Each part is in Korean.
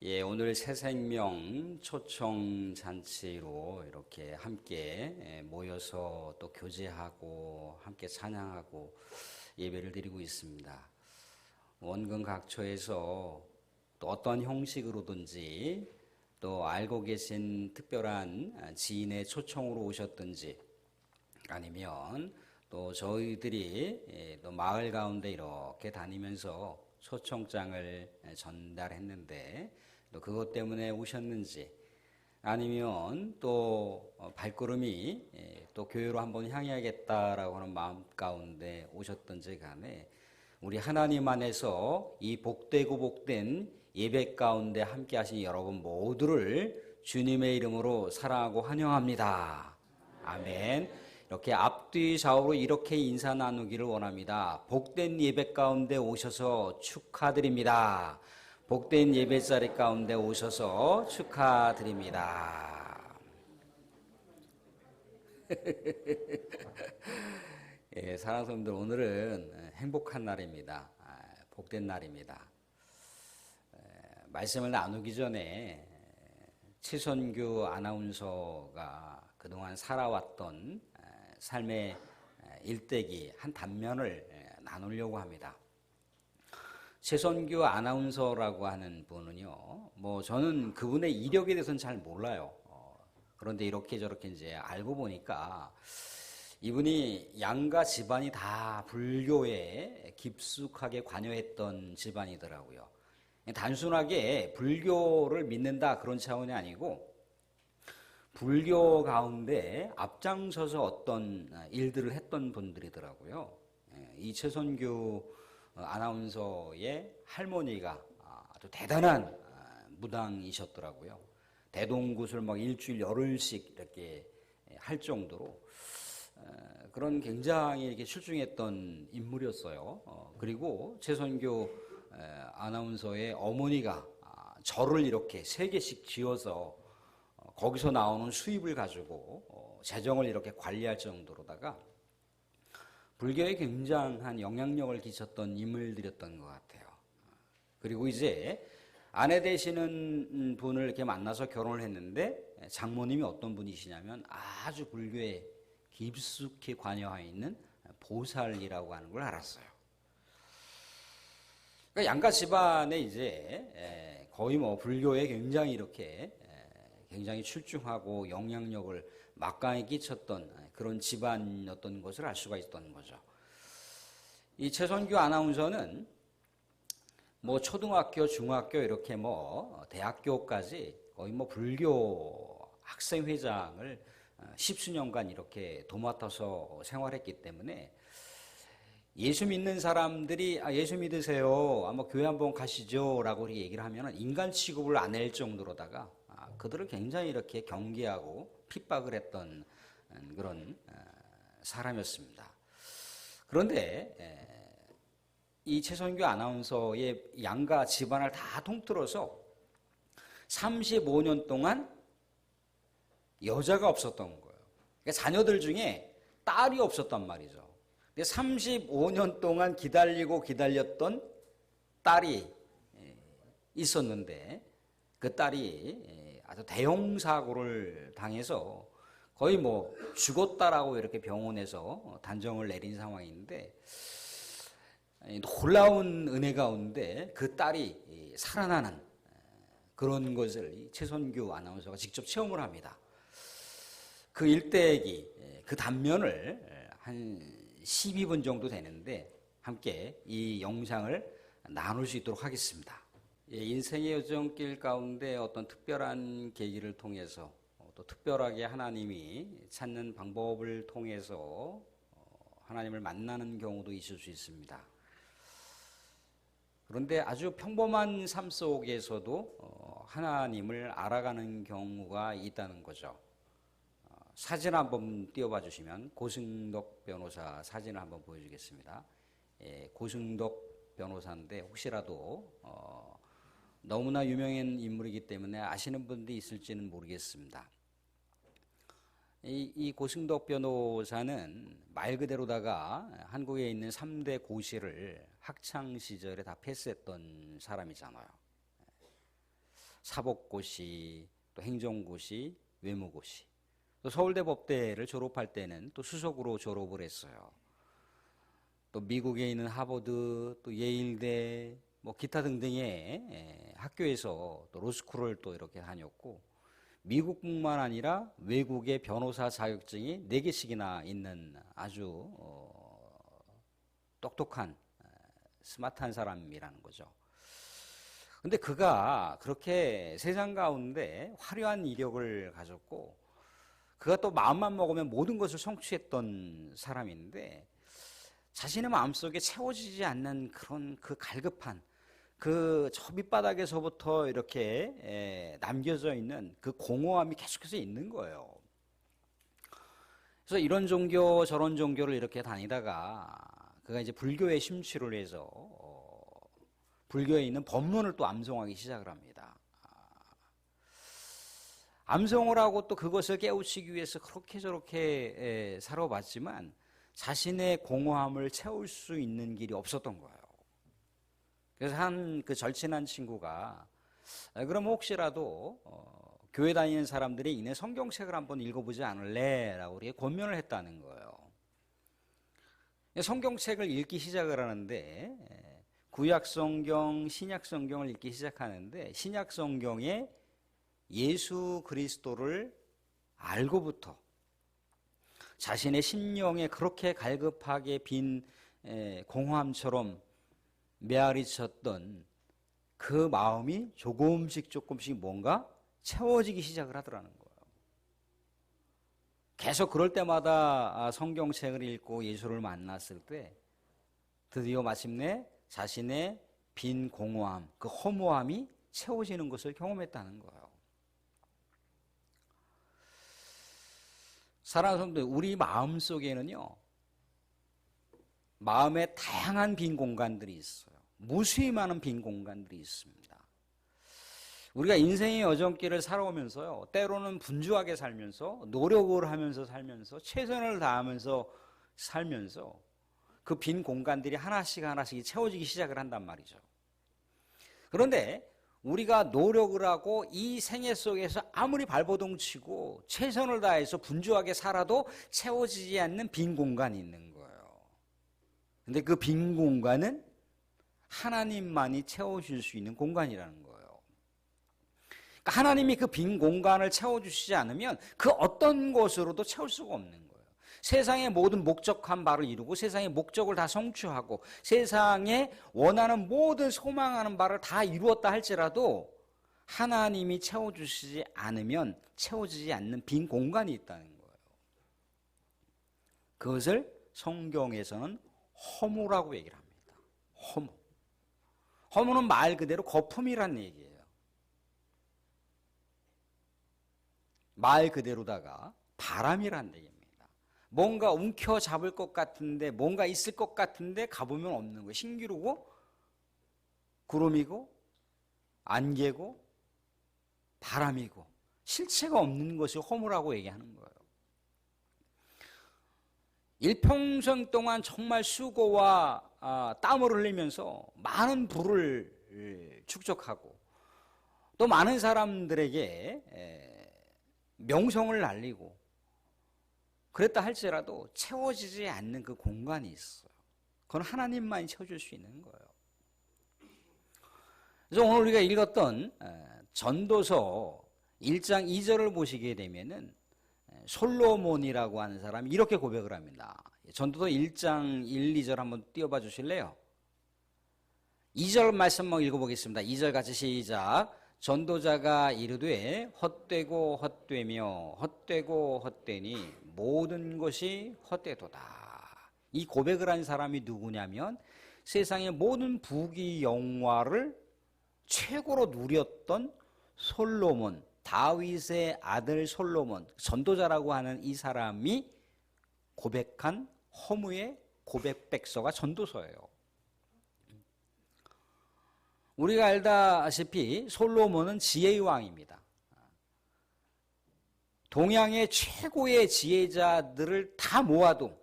예, 오늘 새생명 초청 잔치로 이렇게 함께 모여서 또 교제하고 함께 찬양하고 예배를 드리고 있습니다. 원근 각처에서 또 어떤 형식으로든지 또 알고 계신 특별한 지인의 초청으로 오셨든지 아니면 또 저희들이 또 마을 가운데 이렇게 다니면서 초청장을 전달했는데 또 그것 때문에 오셨는지 아니면 또 발걸음이 또 교회로 한번 향해야겠다라고 하는 마음 가운데 오셨던지 간에 우리 하나님 안에서 이 복되고 복된 예배 가운데 함께 하신 여러분 모두를 주님의 이름으로 사랑하고 환영합니다. 아멘. 이렇게 앞뒤 좌우로 이렇게 인사 나누기를 원합니다. 복된 예배 가운데 오셔서 축하드립니다. 복된 예배 자리 가운데 오셔서 축하드립니다. 예, 사랑하는 성도들, 오늘은 행복한 날입니다. 복된 날입니다. 말씀을 나누기 전에 최선규 아나운서가 그동안 살아왔던 삶의 일대기 한 단면을 나누려고 합니다. 최선규 아나운서라고 하는 분은요, 저는 그분의 이력에 대해서는 잘 몰라요. 그런데 이렇게 저렇게 이제 알고 보니까 이분이 양가 집안이 다 불교에 깊숙하게 관여했던 집안이더라고요. 단순하게 불교를 믿는다 그런 차원이 아니고 불교 가운데 앞장서서 어떤 일들을 했던 분들이더라고요. 이 최선규 아나운서의 할머니가 아주 대단한 무당이셨더라고요. 대동굿을 막 일주일 열흘씩 이렇게 할 정도로 그런 굉장히 이렇게 출중했던 인물이었어요. 그리고 최선규 아나운서의 어머니가 절을 이렇게 3개씩 지어서 거기서 나오는 수입을 가지고 재정을 이렇게 관리할 정도로다가 불교에 굉장한 영향력을 끼쳤던 인물들이었던 것 같아요. 그리고 이제 아내 되시는 분을 이렇게 만나서 결혼을 했는데 장모님이 어떤 분이시냐면 아주 불교에 깊숙이 관여하여 있는 보살이라고 하는 걸 알았어요. 그러니까 양가 집안에 이제 거의 불교에 굉장히 이렇게 굉장히 출중하고 영향력을 막강히 끼쳤던 그런 집안이었던 것을 알 수가 있었던 거죠. 이 최선규 아나운서는 초등학교, 중학교 이렇게 대학교까지 거의 불교 학생회장을 10수년간 이렇게 도맡아서 생활했기 때문에 예수 믿는 사람들이 예수 믿으세요. 교회 한번 가시죠. 라고 이렇게 얘기를 하면 인간 취급을 안 할 정도로다가 그들을 굉장히 이렇게 경계하고 핍박을 했던 그런 사람이었습니다. 그런데 이 최선규 아나운서의 양가 집안을 다 통틀어서 35년 동안 여자가 없었던 거예요. 그러니까 자녀들 중에 딸이 없었단 말이죠. 35년 동안 기다리고 기다렸던 딸이 있었는데 그 딸이 아주 대형 사고를 당해서 거의 죽었다라고 이렇게 병원에서 단정을 내린 상황인데 놀라운 은혜 가운데 그 딸이 살아나는 그런 것을 최선규 아나운서가 직접 체험을 합니다. 그 일대기, 그 단면을 한 12분 정도 되는데 함께 이 영상을 나눌 수 있도록 하겠습니다. 인생의 여정길 가운데 어떤 특별한 계기를 통해서 또 특별하게 하나님이 찾는 방법을 통해서 하나님을 만나는 경우도 있을 수 있습니다. 그런데 아주 평범한 삶 속에서도 하나님을 알아가는 경우가 있다는 거죠. 사진 한번 띄워봐 주시면 고승덕 변호사 사진을 한번 보여주겠습니다. 고승덕 변호사인데 혹시라도 너무나 유명한 인물이기 때문에 아시는 분들이 있을지는 모르겠습니다. 이 고승덕 변호사는 말 그대로다가 한국에 있는 3대 고시를 학창 시절에 다 패스했던 사람이잖아요. 사법고시, 또 행정고시, 외무고시. 또 서울대 법대를 졸업할 때는 또 수석으로 졸업을 했어요. 또 미국에 있는 하버드, 또 예일대, 뭐 기타 등등의 학교에서 또 로스쿨을 또 이렇게 다녔고, 미국뿐만 아니라 외국의 변호사 자격증이 4개씩이나 있는 아주 똑똑한 스마트한 사람이라는 거죠. 근데 그가 그렇게 세상 가운데 화려한 이력을 가졌고, 그가 또 마음만 먹으면 모든 것을 성취했던 사람인데, 자신의 마음속에 채워지지 않는 그런 그 갈급한 그 저 밑바닥에서부터 이렇게 남겨져 있는 그 공허함이 계속해서 있는 거예요. 그래서 이런 종교 저런 종교를 이렇게 다니다가 그가 이제 불교에 심취를 해서 불교에 있는 법문을 또 암송하기 시작을 합니다. 암송을 하고 또 그것을 깨우치기 위해서 그렇게 저렇게 살아봤지만 자신의 공허함을 채울 수 있는 길이 없었던 거예요. 그래서 한 그 절친한 친구가 그럼 혹시라도 교회 다니는 사람들이 이내 성경책을 한번 읽어보지 않을래? 라고 우리에게 권면을 했다는 거예요. 성경책을 읽기 시작을 하는데 구약성경, 신약성경을 읽기 시작하는데 신약성경에 예수 그리스도를 알고부터 자신의 심령에 그렇게 갈급하게 빈 공허함처럼 메아리 쳤던 그 마음이 조금씩 뭔가 채워지기 시작을 하더라는 거예요. 계속 그럴 때마다 성경책을 읽고 예수를 만났을 때 드디어 마침내 자신의 빈 공허함, 그 허무함이 채워지는 것을 경험했다는 거예요. 사랑하는 성도들, 우리 마음 속에는요, 마음에 다양한 빈 공간들이 있어요. 무수히 많은 빈 공간들이 있습니다. 우리가 인생의 여정길을 살아오면서요, 때로는 분주하게 살면서, 노력을 하면서 살면서, 최선을 다하면서 살면서, 그 빈 공간들이 하나씩 채워지기 시작을 한단 말이죠. 그런데 우리가 노력을 하고 이 생애 속에서 아무리 발버둥 치고 최선을 다해서 분주하게 살아도 채워지지 않는 빈 공간이 있는 거예요. 근데 그 빈 공간은 하나님만이 채워줄 수 있는 공간이라는 거예요. 그러니까 하나님이 그 빈 공간을 채워주시지 않으면 그 어떤 것으로도 채울 수가 없는 거예요. 세상의 모든 목적한 바를 이루고 세상의 목적을 다 성취하고 세상에 원하는 모든 소망하는 바를 다 이루었다 할지라도 하나님이 채워주시지 않으면 채워지지 않는 빈 공간이 있다는 거예요. 그것을 성경에서는 허무라고 얘기를 합니다. 허무. 허무는 말 그대로 거품이란 얘기예요. 말 그대로다가 바람이란 얘기입니다. 뭔가 움켜잡을 것 같은데 뭔가 있을 것 같은데 가보면 없는 거예요. 신기루고 구름이고 안개고 바람이고 실체가 없는 것이 허무라고 얘기하는 거예요. 일평생 동안 정말 수고와 땀을 흘리면서 많은 부를 축적하고 또 많은 사람들에게 명성을 날리고 그랬다 할지라도 채워지지 않는 그 공간이 있어요. 그건 하나님만이 채워줄 수 있는 거예요. 그래서 오늘 우리가 읽었던 전도서 1장 2절을 보시게 되면은 솔로몬이라고 하는 사람이 이렇게 고백을 합니다. 전도서 1장 1, 2절 한번 띄워봐 주실래요? 2절 말씀 한번 읽어보겠습니다. 2절 같이 시작. 전도자가 이르되 헛되고 헛되며 헛되고 헛되니 모든 것이 헛되도다. 이 고백을 한 사람이 누구냐면 세상의 모든 부귀 영화를 최고로 누렸던 솔로몬, 다윗의 아들 솔로몬, 전도자라고 하는 이 사람이 고백한 허무의 고백백서가 전도서예요. 우리가 알다시피 솔로몬은 지혜의 왕입니다. 동양의 최고의 지혜자들을 다 모아도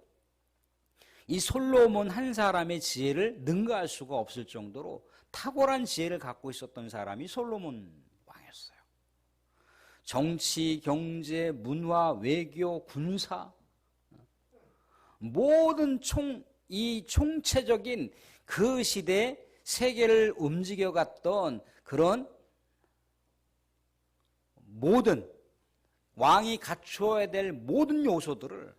이 솔로몬 한 사람의 지혜를 능가할 수가 없을 정도로 탁월한 지혜를 갖고 있었던 사람이 솔로몬 왕이었어요. 정치, 경제, 문화, 외교, 군사 모든 이 총체적인 그 시대 세계를 움직여갔던 그런 모든 왕이 갖춰야 될 모든 요소들을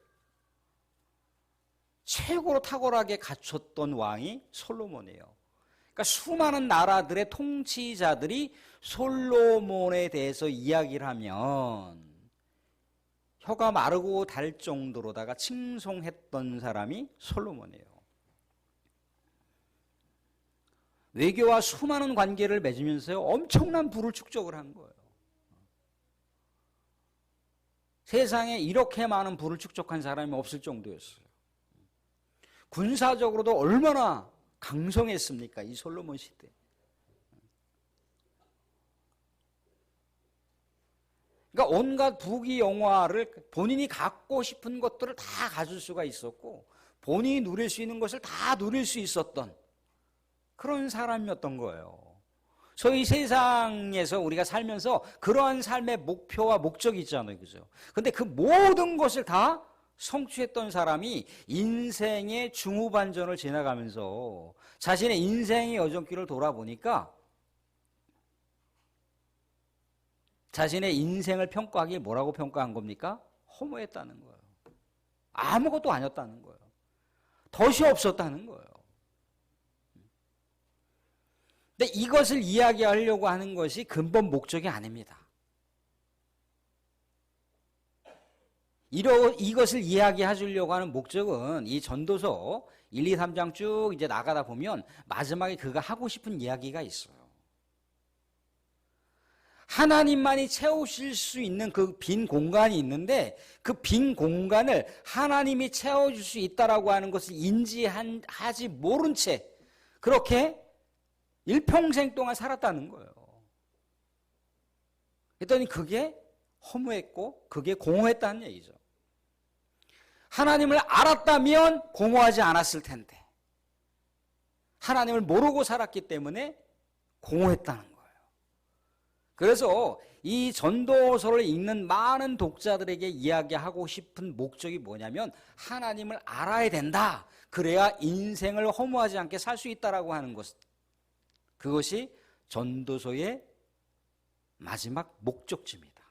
최고로 탁월하게 갖췄던 왕이 솔로몬이에요. 그러니까 수많은 나라들의 통치자들이 솔로몬에 대해서 이야기를 하면 혀가 마르고 달 정도로다가 칭송했던 사람이 솔로몬이에요. 외교와 수많은 관계를 맺으면서요, 엄청난 부를 축적을 한 거예요. 세상에 이렇게 많은 부를 축적한 사람이 없을 정도였어요. 군사적으로도 얼마나 강성했습니까? 이 솔로몬 시대. 그러니까 온갖 부귀영화를 본인이 갖고 싶은 것들을 다 가질 수가 있었고 본인이 누릴 수 있는 것을 다 누릴 수 있었던 그런 사람이었던 거예요. 소위 세상에서 우리가 살면서 그러한 삶의 목표와 목적이 있잖아요. 그죠? 근데 그 모든 것을 다 성취했던 사람이 인생의 중후반전을 지나가면서 자신의 인생의 여정길을 돌아보니까 자신의 인생을 평가하기 뭐라고 평가한 겁니까? 허무했다는 거예요. 아무것도 아니었다는 거예요. 덫이 없었다는 거예요. 근데 이것을 이야기하려고 하는 것이 근본 목적이 아닙니다. 이것을 이야기해 주려고 하는 목적은 이 전도서 1, 2, 3장 쭉 이제 나가다 보면 마지막에 그가 하고 싶은 이야기가 있어요. 하나님만이 채우실 수 있는 그 빈 공간이 있는데 그 빈 공간을 하나님이 채워줄 수 있다라고 하는 것을 인지하지 모른 채 그렇게 일평생 동안 살았다는 거예요. 그랬더니 그게 허무했고 그게 공허했다는 얘기죠. 하나님을 알았다면 공허하지 않았을 텐데 하나님을 모르고 살았기 때문에 공허했다는 거예요. 그래서 이 전도서를 읽는 많은 독자들에게 이야기하고 싶은 목적이 뭐냐면 하나님을 알아야 된다. 그래야 인생을 허무하지 않게 살 수 있다라고 하는 것. 그것이 전도서의 마지막 목적지입니다.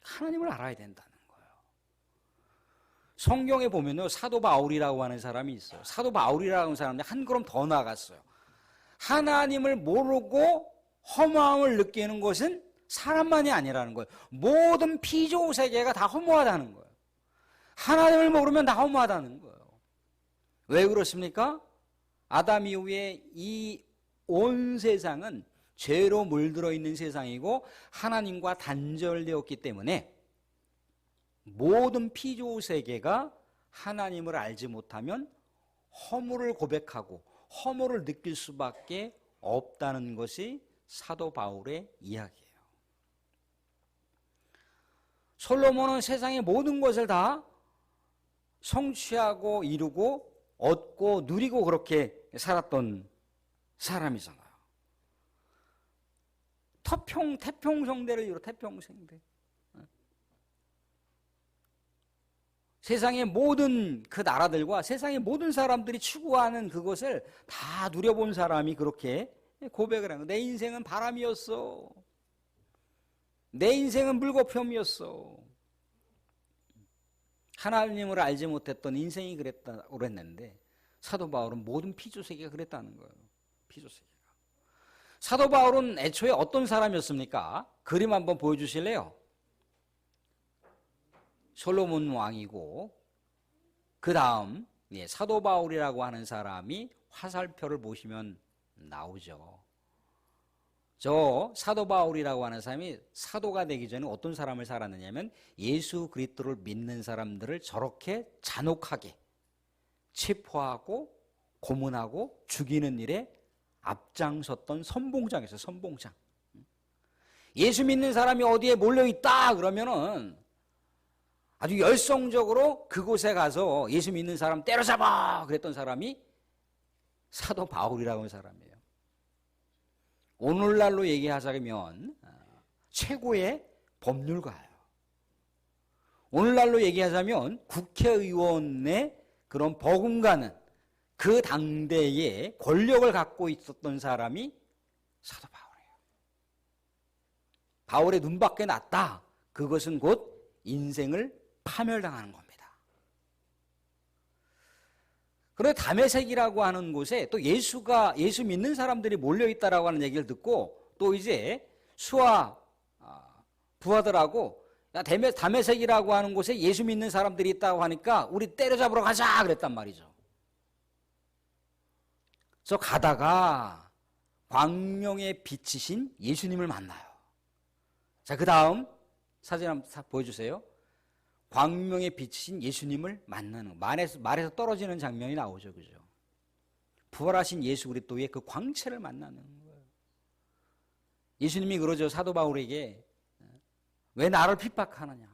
하나님을 알아야 된다는 거예요. 성경에 보면요, 사도 바울이라고 하는 사람이 있어요. 사도 바울이라고 하는 사람이 한 걸음 더 나갔어요. 하나님을 모르고 허무함을 느끼는 것은 사람만이 아니라는 거예요. 모든 피조 세계가 다 허무하다는 거예요. 하나님을 모르면 다 허무하다는 거예요. 왜 그렇습니까? 아담 이후에 이 온 세상은 죄로 물들어 있는 세상이고 하나님과 단절되었기 때문에 모든 피조 세계가 하나님을 알지 못하면 허물을 고백하고 허물을 느낄 수밖에 없다는 것이 사도 바울의 이야기예요. 솔로몬은 세상의 모든 것을 다 성취하고 이루고 얻고 누리고 그렇게 살았던 사람이잖아요. 태평성대를 이루어 태평성대. 세상의 모든 그 나라들과 세상의 모든 사람들이 추구하는 그것을 다 누려본 사람이 그렇게 고백을 한 거예요. 내 인생은 바람이었어. 내 인생은 물거품이었어. 하나님을 알지 못했던 인생이 그랬다고 그랬는데 사도 바울은 모든 피조세계가 그랬다는 거예요. 피조세계가. 사도 바울은 애초에 어떤 사람이었습니까? 그림 한번 보여주실래요? 솔로몬 왕이고 그 다음 사도 바울이라고 하는 사람이 화살표를 보시면 나오죠. 저 사도 바울이라고 하는 사람이 사도가 되기 전에 어떤 삶을 살았느냐면 예수 그리스도를 믿는 사람들을 저렇게 잔혹하게 체포하고 고문하고 죽이는 일에 앞장섰던 선봉장이었어요. 선봉장. 예수 믿는 사람이 어디에 몰려있다 그러면은 아주 열성적으로 그곳에 가서 예수 믿는 사람 때려잡아 그랬던 사람이 사도 바울이라고 하는 사람이에요. 오늘날로 얘기하자면 최고의 법률가예요. 오늘날로 얘기하자면 국회의원의 그런 버금가는 그 당대에 권력을 갖고 있었던 사람이 사도 바울이에요. 바울의 눈밖에 났다. 그것은 곧 인생을 파멸당하는 겁니다. 그런데 다메섹이라고 하는 곳에 또 예수 믿는 사람들이 몰려있다라고 하는 얘기를 듣고 또 이제 수하 부하들하고 다메섹이라고 하는 곳에 예수 믿는 사람들이 있다고 하니까 우리 때려잡으러 가자 그랬단 말이죠. 그래서 가다가 광명에 비치신 예수님을 만나요. 자, 그 다음 사진 한번 보여주세요. 광명에 비치신 예수님을 만나는 말에서 떨어지는 장면이 나오죠. 그죠? 부활하신 예수 그리스도의 그 광채를 만나는 거예요. 예수님이 그러죠. 사도 바울에게 왜 나를 핍박하느냐?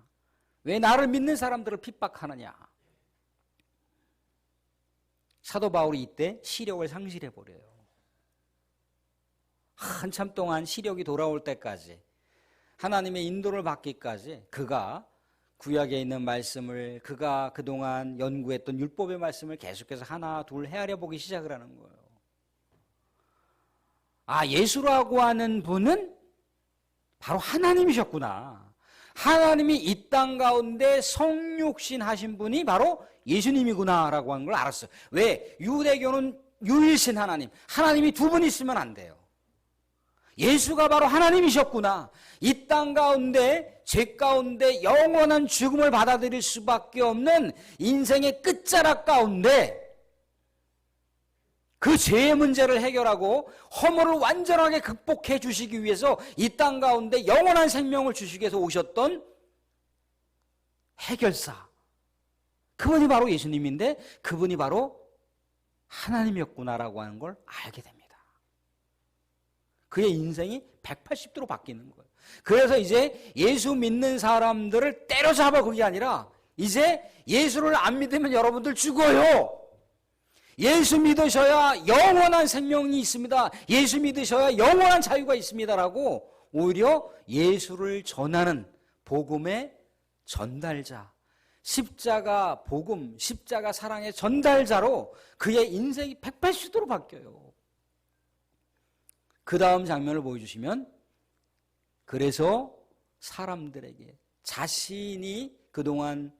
왜 나를 믿는 사람들을 핍박하느냐? 사도 바울이 이때 시력을 상실해 버려요. 한참 동안 시력이 돌아올 때까지 하나님의 인도를 받기까지 그가 구약에 있는 말씀을 그가 그동안 연구했던 율법의 말씀을 계속해서 하나 둘 헤아려 보기 시작을 하는 거예요. 아, 예수라고 하는 분은 바로 하나님이셨구나. 하나님이 이 땅 가운데 성육신 하신 분이 바로 예수님이구나라고 하는 걸 알았어요. 왜? 유대교는 유일신 하나님이 두 분 있으면 안 돼요. 예수가 바로 하나님이셨구나. 이 땅 가운데 죄 가운데 영원한 죽음을 받아들일 수밖에 없는 인생의 끝자락 가운데 그 죄의 문제를 해결하고 허물을 완전하게 극복해 주시기 위해서 이 땅 가운데 영원한 생명을 주시기 위해서 오셨던 해결사, 그분이 바로 예수님인데 그분이 바로 하나님이었구나라고 하는 걸 알게 됩니다. 그의 인생이 180도로 바뀌는 거예요. 그래서 이제 예수 믿는 사람들을 때려잡아 그게 아니라 이제 예수를 안 믿으면 여러분들 죽어요. 예수 믿으셔야 영원한 생명이 있습니다. 예수 믿으셔야 영원한 자유가 있습니다라고 오히려 예수를 전하는 복음의 전달자, 십자가 복음, 십자가 사랑의 전달자로 그의 인생이 180도로 바뀌어요. 그 다음 장면을 보여주시면 그래서 사람들에게 자신이 그동안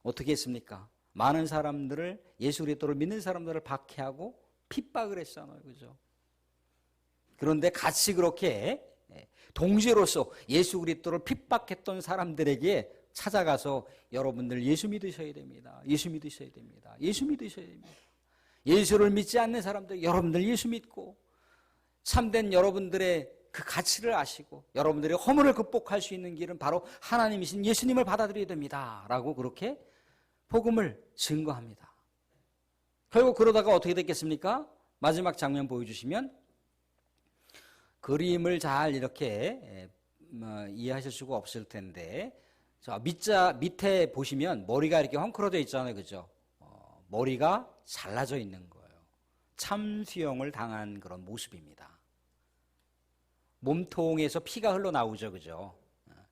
어떻게 했습니까? 많은 사람들을 예수 그리스도를 믿는 사람들을 박해하고 핍박을 했잖아요. 그죠? 그런데 같이 그렇게 동지로서 예수 그리스도를 핍박했던 사람들에게 찾아가서 여러분들 예수 믿으셔야 됩니다. 예수 믿으셔야 됩니다. 예수 믿으셔야 됩니다. 예수를 믿지 않는 사람들 여러분들 예수 믿고 참된 여러분들의 그 가치를 아시고 여러분들의 허물을 극복할 수 있는 길은 바로 하나님이신 예수님을 받아들여야 됩니다. 라고 그렇게 복음을 증거합니다. 결국 그러다가 어떻게 됐겠습니까? 마지막 장면 보여주시면 그림을 잘 이렇게 이해하실 수가 없을 텐데 자, 밑에 보시면 머리가 이렇게 헝클어져 있잖아요. 그죠? 머리가 잘라져 있는 거예요. 참수형을 당한 그런 모습입니다. 몸통에서 피가 흘러나오죠. 그죠?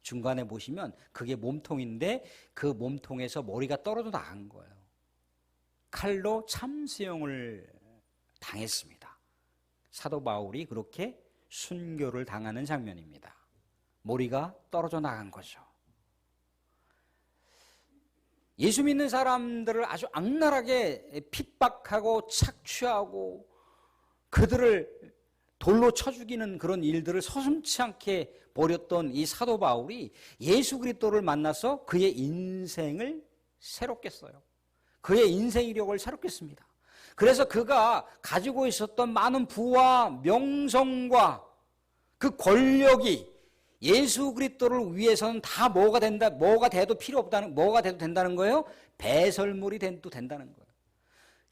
중간에 보시면 그게 몸통인데 그 몸통에서 머리가 떨어져 나간 거예요. 칼로 참수형을 당했습니다. 사도 바울이 그렇게 순교를 당하는 장면입니다. 머리가 떨어져 나간 거죠. 예수 믿는 사람들을 아주 악랄하게 핍박하고 착취하고 그들을 돌로 쳐 죽이는 그런 일들을 서슴지 않게 벌였던 이 사도 바울이 예수 그리스도를 만나서 그의 인생을 새롭게 써요. 그의 인생 이력을 새롭게 씁니다. 그래서 그가 가지고 있었던 많은 부와 명성과 그 권력이 예수 그리스도를 위해서는 다 뭐가 돼도 필요 없다는, 뭐가 돼도 된다는 거예요? 배설물이 돼도 된다는 거예요.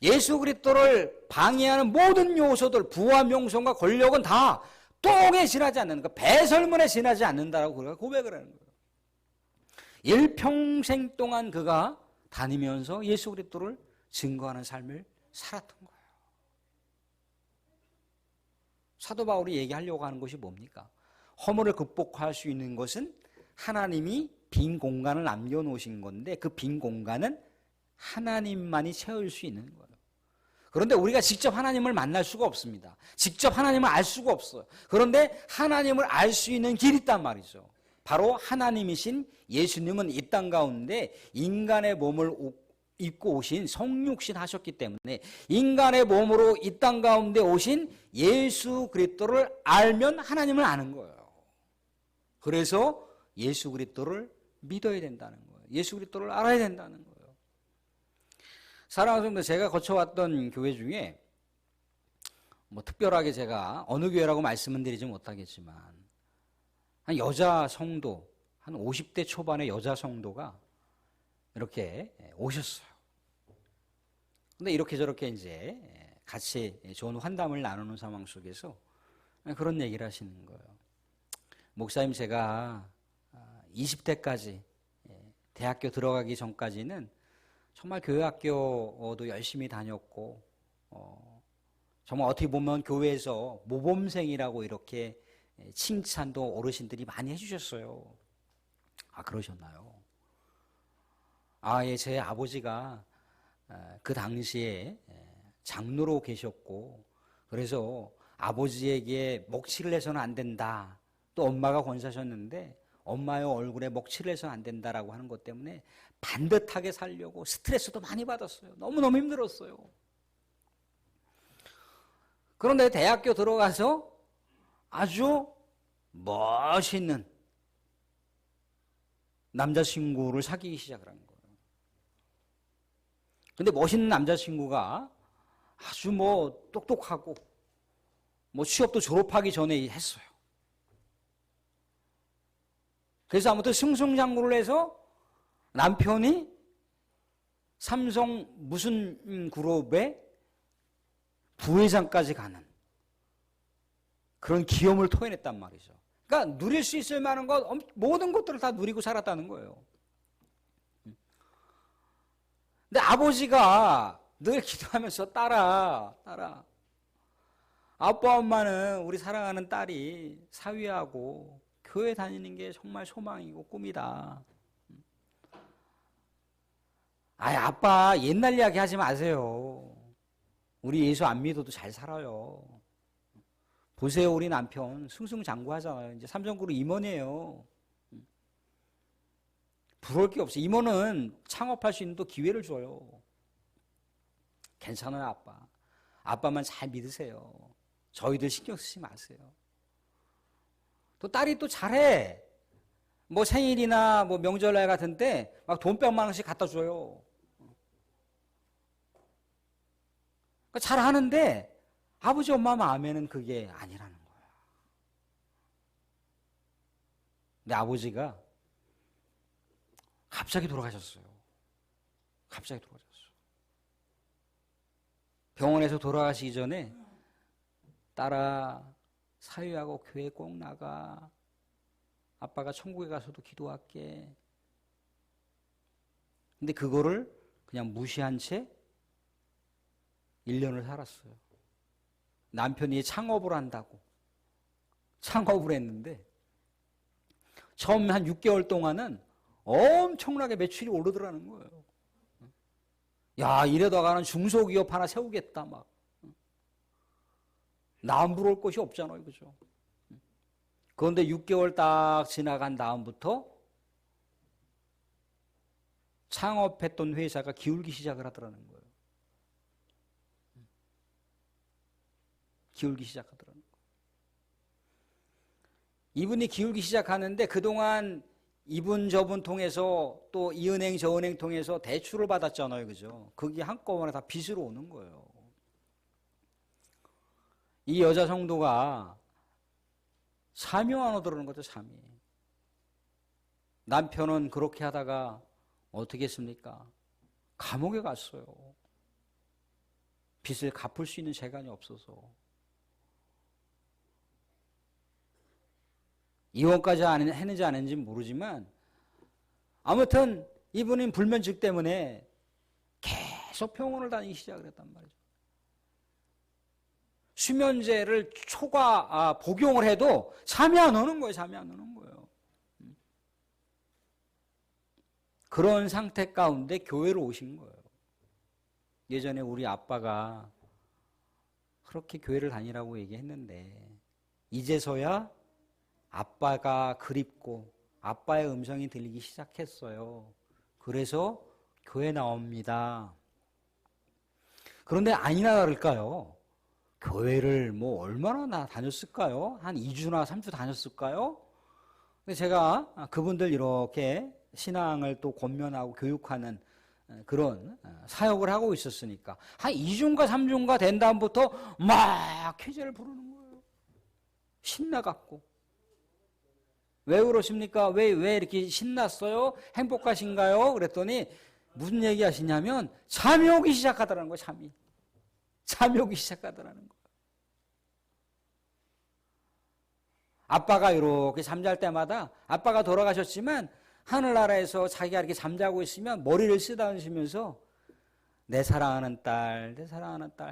예수 그리스도를 방해하는 모든 요소들, 부와 명성과 권력은 다 똥에 지나지 않는, 그러니까 배설물에 지나지 않는다라고 그가 고백을 하는 거예요. 일평생 동안 그가 다니면서 예수 그리스도를 증거하는 삶을 살았던 거예요. 사도 바울이 얘기하려고 하는 것이 뭡니까? 허물을 극복할 수 있는 것은 하나님이 빈 공간을 남겨놓으신 건데 그 빈 공간은 하나님만이 채울 수 있는 거예요. 그런데 우리가 직접 하나님을 만날 수가 없습니다. 직접 하나님을 알 수가 없어요. 그런데 하나님을 알 수 있는 길이 있단 말이죠. 바로 하나님이신 예수님은 이 땅 가운데 인간의 몸을 입고 오신 성육신 하셨기 때문에 인간의 몸으로 이 땅 가운데 오신 예수 그리스도를 알면 하나님을 아는 거예요. 그래서 예수 그리스도를 믿어야 된다는 거예요. 예수 그리스도를 알아야 된다는 거예요. 사랑하는 성도, 제가 거쳐왔던 교회 중에 뭐 특별하게 제가 어느 교회라고 말씀은 드리지 못하겠지만 한 여자 성도, 한 50대 초반의 여자 성도가 이렇게 오셨어요. 근데 이렇게 저렇게 이제 같이 좋은 환담을 나누는 상황 속에서 그런 얘기를 하시는 거예요. 목사님, 제가 20대까지 대학교 들어가기 전까지는 정말 교회학교도 열심히 다녔고 정말 어떻게 보면 교회에서 모범생이라고 이렇게 칭찬도 어르신들이 많이 해주셨어요. 아, 그러셨나요? 아, 예, 제 아버지가 그 당시에 장로로 계셨고 그래서 아버지에게 먹칠을 해서는 안 된다. 또 엄마가 권사셨는데 엄마의 얼굴에 먹칠을 해서는 안 된다라고 하는 것 때문에 반듯하게 살려고 스트레스도 많이 받았어요. 너무너무 힘들었어요. 그런데 대학교 들어가서 아주 멋있는 남자친구를 사귀기 시작을 한 거예요. 근데 멋있는 남자친구가 아주 뭐 똑똑하고 뭐 취업도 졸업하기 전에 했어요. 그래서 아무튼 승승장구를 해서 남편이 삼성 무슨 그룹의 부회장까지 가는 그런 기염을 토해냈단 말이죠. 그러니까 누릴 수 있을 만한 것, 모든 것들을 다 누리고 살았다는 거예요. 근데 아버지가 늘 기도하면서 딸아, 아빠 엄마는 우리 사랑하는 딸이 사위하고 교회 다니는 게 정말 소망이고 꿈이다. 아이, 아빠 옛날 이야기 하지 마세요. 우리 예수 안 믿어도 잘 살아요. 보세요, 우리 남편 승승장구하잖아요. 이제 삼성그룹 임원이에요. 부러울 게 없어요. 임원은 창업할 수 있는 또 기회를 줘요. 괜찮아요, 아빠. 아빠만 잘 믿으세요. 저희들 신경 쓰지 마세요. 또 딸이 또 잘해. 뭐 생일이나 뭐 명절날 같은 때 막 돈 100만 원씩 갖다 줘요. 그러니까 잘하는데 아버지 엄마 마음에는 그게 아니라는 거야. 근데 아버지가 갑자기 돌아가셨어요. 갑자기 돌아가셨어요. 병원에서 돌아가시기 전에 딸아, 사위하고 교회 꼭 나가. 아빠가 천국에 가서도 기도할게. 근데 그거를 그냥 무시한 채 1년을 살았어요. 남편이 창업을 한다고 창업을 했는데 처음 한 6개월 동안은 엄청나게 매출이 오르더라는 거예요. 야, 이러다가는 중소기업 하나 세우겠다 막. 남 부러울 것이 없잖아요, 그죠? 그런데 6개월 딱 지나간 다음부터 창업했던 회사가 기울기 시작을 하더라는 거예요. 기울기 시작하더라는 거예요. 이분이 기울기 시작하는데 그동안 이분 저분 통해서 또 이 은행 저 은행 통해서 대출을 받았잖아요, 그죠? 그게 한꺼번에 다 빚으로 오는 거예요. 이 여자 성도가 잠이 안 오더라는 거죠, 잠이. 남편은 그렇게 하다가 어떻게 했습니까? 감옥에 갔어요. 빚을 갚을 수 있는 재간이 없어서. 이혼까지 했는지 안 했는지 모르지만 아무튼 이분은 불면증 때문에 계속 병원을 다니기 시작을 했단 말이죠. 수면제를 복용을 해도 잠이 안 오는 거예요. 잠이 안 오는 거예요. 그런 상태 가운데 교회로 오신 거예요. 예전에 우리 아빠가 그렇게 교회를 다니라고 얘기했는데 이제서야 아빠가 그립고 아빠의 음성이 들리기 시작했어요. 그래서 교회 나옵니다. 그런데 아니나 다를까요? 교회를 뭐 얼마나 다녔을까요? 한 2주나 3주 다녔을까요? 근데 제가 그분들 이렇게 신앙을 또 권면하고 교육하는 그런 사역을 하고 있었으니까 한 2주인가 3주인가 된 다음부터 막 회제를 부르는 거예요. 신나갖고. 왜 그러십니까? 왜 이렇게 신났어요? 행복하신가요? 그랬더니 무슨 얘기 하시냐면 잠이 오기 시작하더라는 거예요. 잠이 오기 시작하더라는 거예요. 아빠가 이렇게 잠잘 때마다 아빠가 돌아가셨지만 하늘나라에서 자기가 이렇게 잠자고 있으면 머리를 쓰다듬으면서 내 사랑하는 딸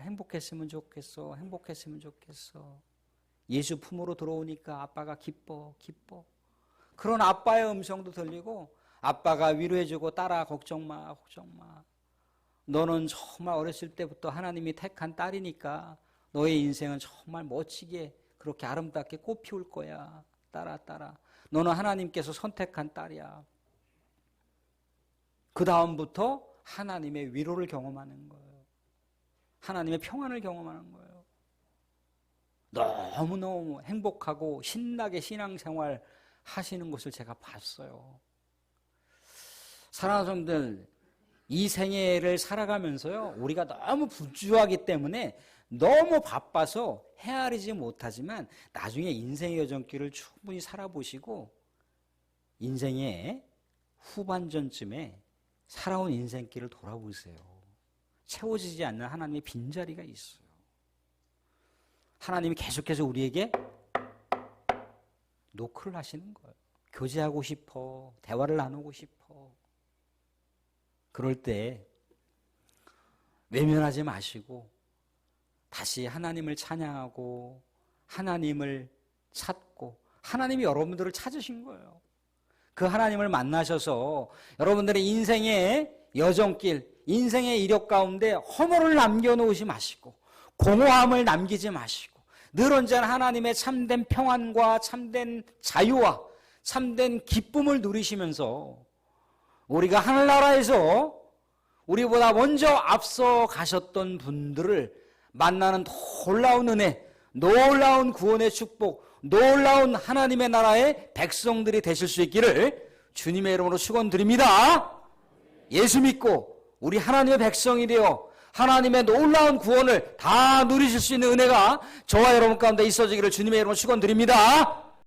행복했으면 좋겠어. 행복했으면 좋겠어. 예수 품으로 들어오니까 아빠가 기뻐. 그런 아빠의 음성도 들리고 아빠가 위로해주고 딸아 걱정 마. 너는 정말 어렸을 때부터 하나님이 택한 딸이니까 너의 인생은 정말 멋지게 그렇게 아름답게 꽃 피울 거야. 딸아. 너는 하나님께서 선택한 딸이야. 그 다음부터 하나님의 위로를 경험하는 거예요. 하나님의 평안을 경험하는 거예요. 너무너무 행복하고 신나게 신앙생활 하시는 것을 제가 봤어요. 사랑하는 성도들, 이 생애를 살아가면서요, 우리가 너무 분주하기 때문에 너무 바빠서 헤아리지 못하지만 나중에 인생의 여정길을 충분히 살아보시고 인생의 후반전쯤에 살아온 인생길을 돌아보세요. 채워지지 않는 하나님의 빈자리가 있어요. 하나님이 계속해서 우리에게 노크를 하시는 거예요. 교제하고 싶어. 대화를 나누고 싶어. 그럴 때 외면하지 마시고 다시 하나님을 찬양하고 하나님을 찾고 하나님이 여러분들을 찾으신 거예요. 그 하나님을 만나셔서 여러분들의 인생의 여정길, 인생의 이력 가운데 허물을 남겨놓으지 마시고 공허함을 남기지 마시고 늘 언제나 하나님의 참된 평안과 참된 자유와 참된 기쁨을 누리시면서 우리가 하늘나라에서 우리보다 먼저 앞서 가셨던 분들을 만나는 놀라운 은혜, 놀라운 구원의 축복, 놀라운 하나님의 나라의 백성들이 되실 수 있기를 주님의 이름으로 축원드립니다. 예수 믿고 우리 하나님의 백성이 되어 하나님의 놀라운 구원을 다 누리실 수 있는 은혜가 저와 여러분 가운데 있어지기를 주님의 이름으로 축원드립니다.